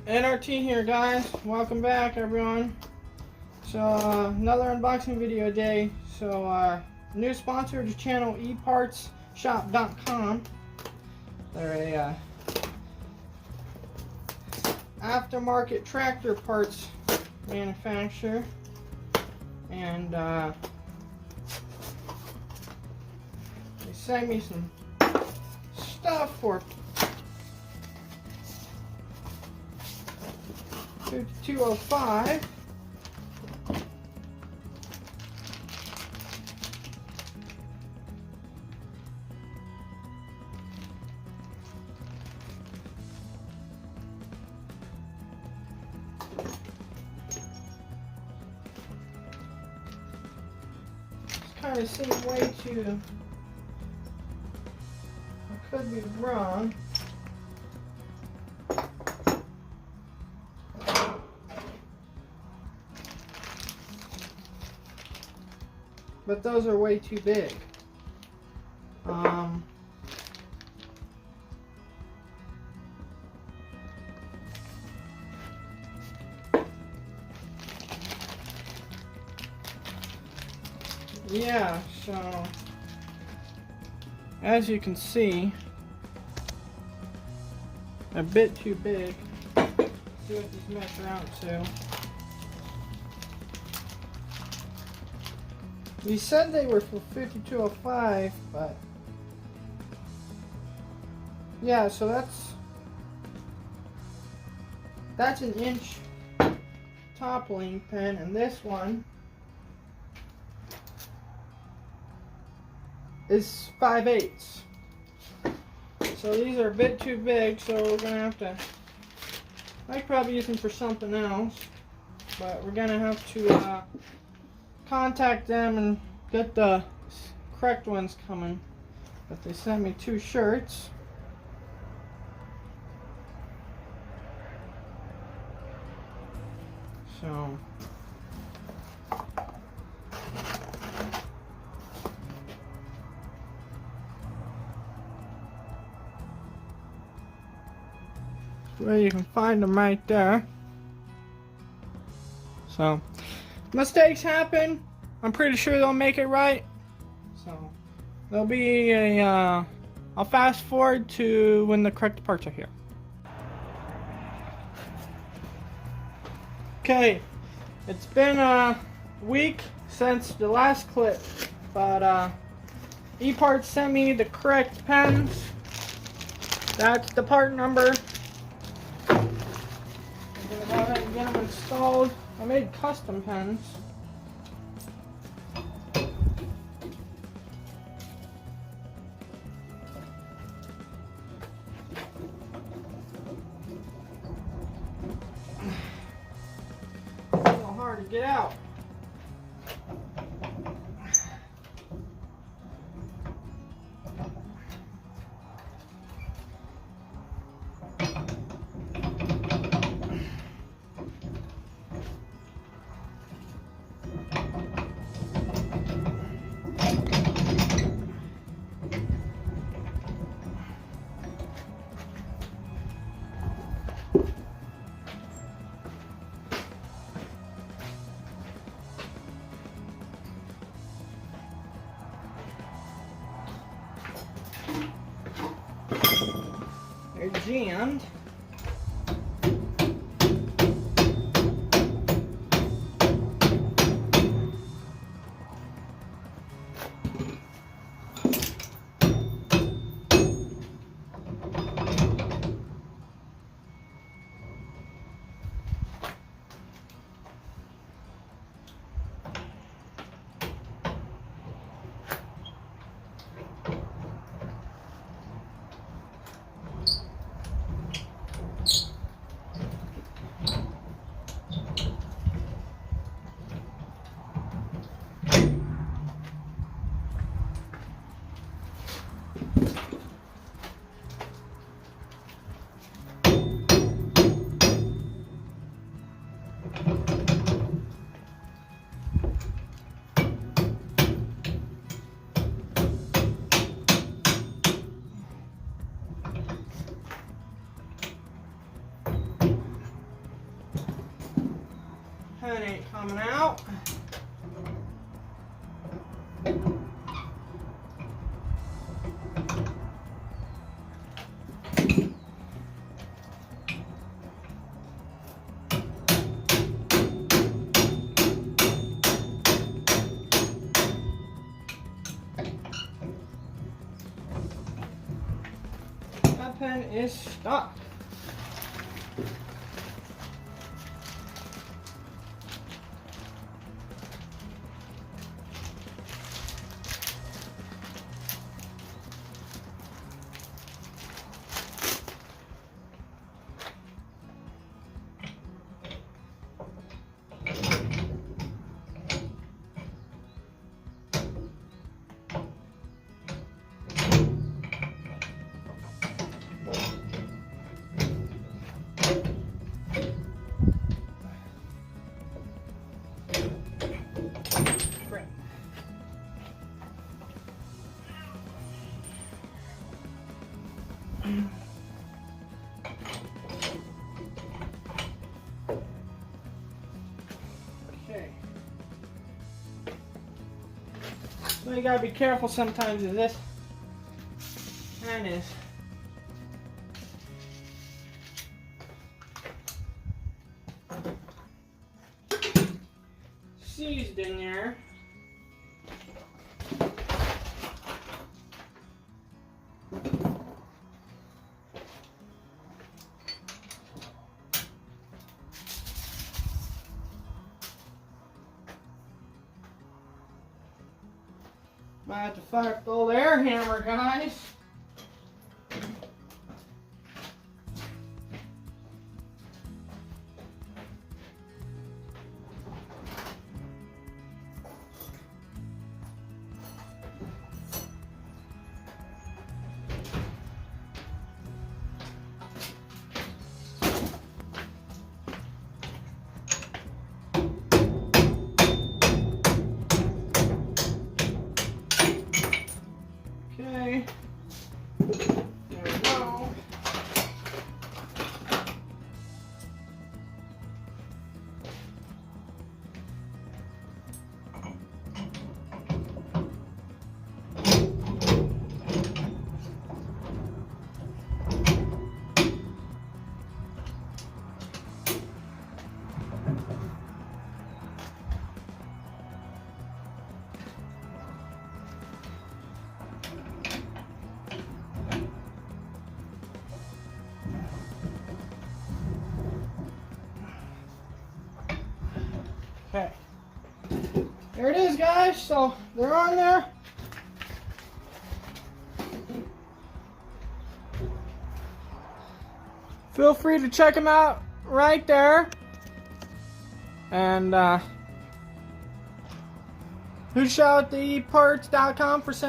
N.R.T here, guys. Welcome back, everyone. So another unboxing video day. So new sponsor of the channel, epartsshop.com. They're a aftermarket tractor parts manufacturer, and they sent me some stuff for 5205. Kind of seem way too, I could be wrong. But those are way too big. Yeah, so as you can see, a bit too big. Let's see what these measure out to. You said they were for 5205, but yeah, so that's an inch toppling pin, and this one is 5/8. So these are a bit too big, so we're gonna have to, I could probably use them for something else, but we're gonna have to contact them and get the correct ones coming. But they sent me 2 shirts. So well, you can find them right there. So mistakes happen. I'm pretty sure they'll make it right. So there'll be a I'll fast forward to when the correct parts are here. Okay, it's been a week since the last clip, but eParts sent me the correct pens. That's the part number. I'm gonna go ahead and get them installed. I made custom pens. It's a little hard to get out. They're jammed. pen ain't coming out. That pen is stuck. Okay. So you gotta be careful sometimes of this pen is seized in there. Might have to fire up the old air hammer, guys. Okay, there we go. Okay, there it is, guys. So they're on there. Feel free to check them out right there. And who shout at theparts.com for sending